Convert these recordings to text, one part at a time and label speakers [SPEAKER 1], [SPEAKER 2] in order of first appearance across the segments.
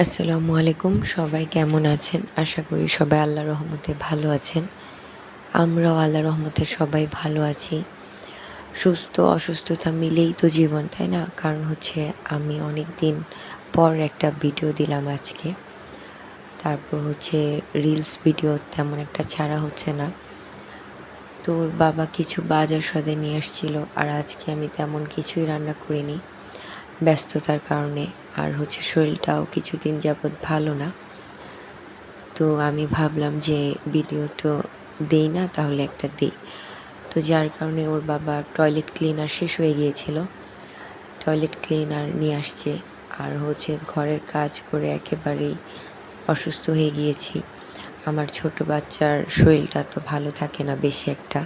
[SPEAKER 1] আসসালামু আলাইকুম। সবাই কেমন আছেন? আশা করি সবাই আল্লাহর রহমতে ভালো আছেন। আমরাও আল্লাহর রহমতে সবাই ভালো আছি। সুস্থ অসুস্থতা মিলেই তো জীবন, তাই না? কারণ হচ্ছে আমি অনেক দিন পর একটা ভিডিও দিলাম আজকে। তারপর হচ্ছে রিলস ভিডিও তেমন একটা ছাড়া হচ্ছে না। তো ওর বাবা কিছু বাজার সদাই নিয়ে আসছিল, আর আজকে আমি তেমন কিছুই রান্না করিনি ব্যস্ততার কারণে। আর হচ্ছে শরীরটাও কিছুদিন যাবৎ ভালো না। তো আমি ভাবলাম যে ভিডিও তো দেই না, তাহলে একটা দিই। তো যার কারণে ওর বাবা টয়লেট ক্লিনার শেষ হয়ে গিয়েছিল, টয়লেট ক্লিনার নিয়ে আসছে। আর হচ্ছে ঘরের কাজ করে একেবারেই অসুস্থ হয়ে গিয়েছি। আমার ছোট বাচ্চার শরীরটা তো ভালো থাকে না বেশি একটা।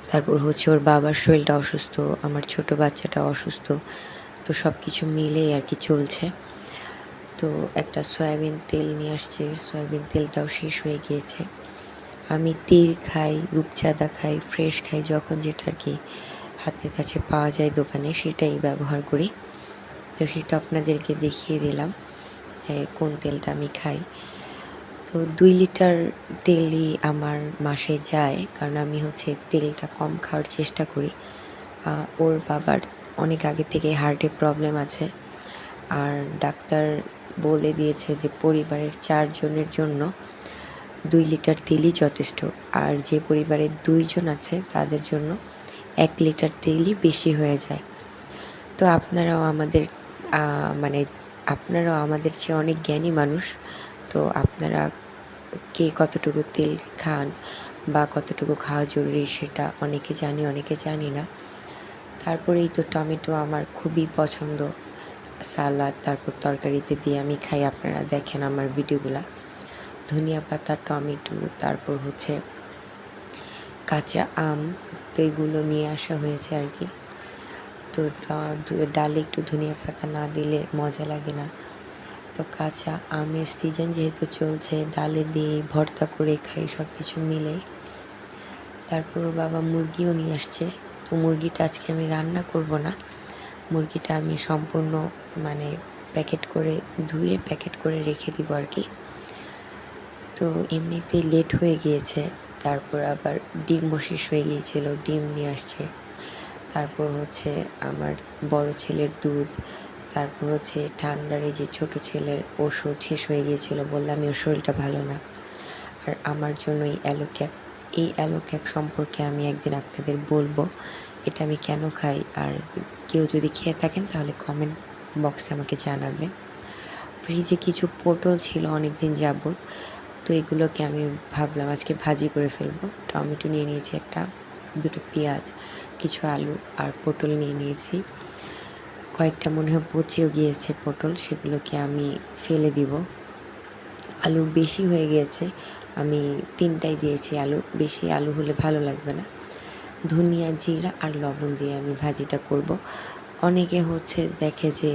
[SPEAKER 1] তারপর হচ্ছে ওর বাবার শরীরটা অসুস্থ, আমার ছোট বাচ্চাটা অসুস্থ। তো সব কিছু মিলেই আর কি চলছে। তো একটা সয়াবিন তেল নিয়ে আসছে, সয়াবিন তেলটাও শেষ হয়ে গিয়েছে। আমি তীর খাই, রূপচাঁদা খাই, ফ্রেশ খাই, যখন যেটা আর কি হাতের কাছে পাওয়া যায় দোকানে সেটাই ব্যবহার করি। তো সেটা আপনাদেরকে দেখিয়ে দিলাম যে কোন তেলটা আমি খাই। তো 2 লিটার তেলই আমার মাসে যায়, কারণ আমি হচ্ছে তেলটা কম খাওয়ার চেষ্টা করি। ওর বাবার অনেক আগে থেকে হার্টে প্রবলেম আছে, আর ডাক্তার বলে দিয়েছে যে পরিবারের 4 জনের জন্য 2 লিটার তেলই যথেষ্ট। আর যে পরিবারে 2 জন আছে তাদের জন্য 1 লিটার তেলই বেশি হয়ে যায়। তো আপনারাও আমাদের চেয়ে অনেক জ্ঞানী মানুষ। তো আপনারা কে কতটুকু তেল খান বা কতটুকু খাওয়া জরুরি সেটা অনেকে জানি, অনেকে জানি না। তারপরেই তো টমেটো আমার খুবই পছন্দ। সালাদ তারপর তরকারিতে দিয়ে আমি খাই, আপনারা দেখেন আমার ভিডিওগুলা। ধনিয়া পাতা, টমেটো, তারপর হচ্ছে কাঁচা আম, তো এগুলো নিয়ে আসা হয়েছে আর কি। তো ডালে একটু ধনিয়া পাতা না দিলে মজা লাগে না। তো কাঁচা আমের সিজন যেহেতু চলছে, ডালে দিয়ে ভর্তা করে খাই সব কিছু মিলে। তারপর বাবা মুরগিও নিয়ে আসছে। তো মুরগিটা আজকে আমি রান্না করব না, মুরগিটা আমি সম্পূর্ণ প্যাকেট করে ধুয়ে প্যাকেট করে রেখে দিব আর কি। তো এমনিতেই লেট হয়ে গিয়েছে। তারপর আবার ডিমও শেষ হয়ে গিয়েছিল, ডিম নিয়ে আসছে। তারপর হচ্ছে আমার বড় ছেলের দুধ, তারপর হচ্ছে ঠান্ডার এই যে ছোটো ছেলের ওষুধ শেষ হয়ে গিয়েছিল, বললাম ওর শরীরটা ভালো না। আর আমার জন্য এই অ্যালোক্যাপ সম্পর্কে আমি একদিন আপনাদের বলবো এটা আমি কেন খাই। আর কেউ যদি খেয়ে থাকেন তাহলে কমেন্ট বক্সে আমাকে জানাবেন। ফ্রিজে কিছু পটল ছিল অনেক দিন যাবৎ, তো এগুলোকে আমি ভাবলাম আজকে ভাজি করে ফেলবো। টমেটো নিয়ে নিয়েছি একটা, 2টো পেঁয়াজ, কিছু আলু আর পটল নিয়ে নিয়েছি। কয়েকটা মনে হয় পচেও গিয়েছে পটল, সেগুলোকে আমি ফেলে দিব। আলু বেশি হয়ে গিয়েছে, আমি 3টাই দিয়েছি আলু, বেশি আলু হলে ভালো লাগবে না। ধনিয়া, জিরা আর লবণ দিয়ে আমি ভাজিটা করব। অনেকে হচ্ছে দেখে যে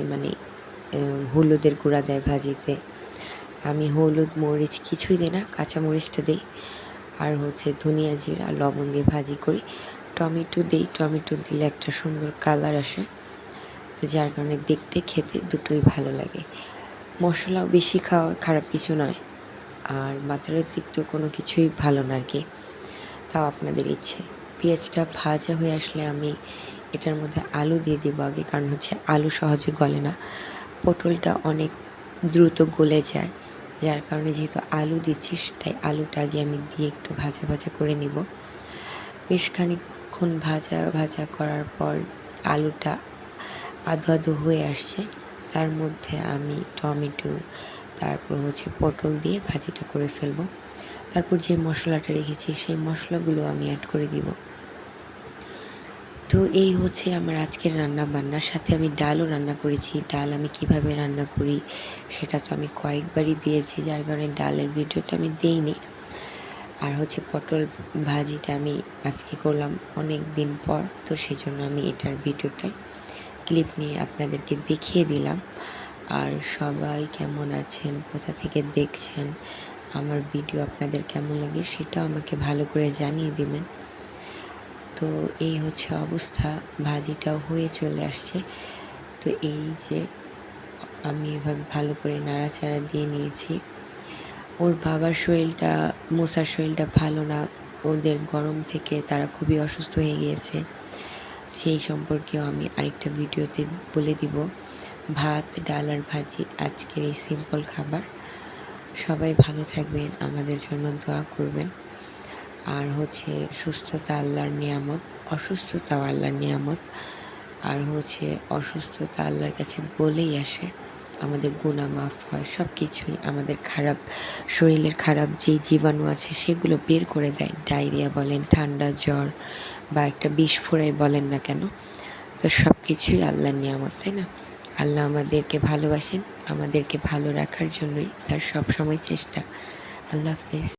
[SPEAKER 1] হলুদের গুঁড়া দেয় ভাজিতে, আমি হলুদ মরিচ কিছুই দিই না, কাঁচা মরিচটা দিই। আর হচ্ছে ধনিয়া, জিরা, লবণ দিয়ে ভাজি করি। টমেটো দিই, টমেটো দিলে একটা সুন্দর কালার আসে। তো যার কারণে দেখতে খেতে দুটোই ভালো লাগে। মশলাও বেশি খাওয়া খারাপ কিছু নয়, আর মাত্রাতিরিক্ত কোনো কিছুই ভালো না আর কি, তাও আপনাদের ইচ্ছে। পেঁয়াজটা ভাজা হয়ে আসলে আমি এটার মধ্যে আলু দিয়ে দেবো আগে, কারণ হচ্ছে আলু সহজে গলে না, পটলটা অনেক দ্রুত গলে যায়। যার কারণে যেহেতু আলু দিচ্ছিস, তাই আলুটা আগে আমি দিয়ে একটু ভাজা ভাজা করে নিব। বেশ খানিকক্ষণ ভাজা ভাজা করার পর আলুটা আধো আধো হয়ে আসছে, তার মধ্যে আমি টমেটো তারপর হচ্ছে পটল দিয়ে ভাজিটা করে ফেলবো। তারপর যে মশলাটা রেখেছি সেই মশলাগুলো আমি অ্যাড করে দিব। তো এই হচ্ছে আমার আজকের রান্না বান্নার সাথে আমি ডালও রান্না করেছি। ডাল আমি কিভাবে রান্না করি সেটা তো আমি কয়েকবারই দিয়েছি, যার কারণে ডালের ভিডিওটা আমি দিইনি। আর হচ্ছে পটল ভাজিটা আমি আজকে করলাম অনেক দিন পর, তো সেই জন্য আমি এটার ভিডিওটাই ক্লিপ নিয়ে আপনাদেরকে দেখিয়ে দিলাম। আর সবাই কেমন আছেন, কোথা থেকে দেখছেন, আমার ভিডিও আপনাদের কেমন লাগে সেটাও আমাকে ভালো করে জানিয়ে দেবেন। তো এই হচ্ছে অবস্থা, ভাজিটাও হয়ে চলে আসছে। তো এই যে আমি এভাবে ভালো করে নাড়াচাড়া দিয়ে নিয়েছি। ওর বাবার শরীরটা, মোসার শরীরটা ভালো না, ওদের গরম থেকে তারা খুবই অসুস্থ হয়ে গিয়েছে। সেই সম্পর্কেও আমি আরেকটা ভিডিওতে বলে দিব। ভাত, ডাল আর ভাজি আজকের এই সিম্পল খাবার। সবাই ভালো থাকবেন, আমাদের জন্য দোয়া করবেন। আর সুস্থতা আল্লাহর নিয়ামত, অসুস্থতাও আল্লাহর নিয়ামত। আর অসুস্থতা আল্লাহর কাছে বলেই আসে, আমাদের গুনাহ মাফ হয়, সব কিছুই আমাদের শরীরের খারাপ যেই জীবাণু আছে সেগুলো বের করে দেয়। ডায়রিয়া বলেন, ঠান্ডা, জ্বর বা একটা বিস্ফোরাই বলেন না কেন, তো সব কিছুই আল্লাহর নিয়ামত, তাই না? আল্লাহ আমাদেরকে ভালোবাসেন, আমাদেরকে ভালো রাখার জন্যই তার সব সময় চেষ্টা। আল্লাহ হাফেজ।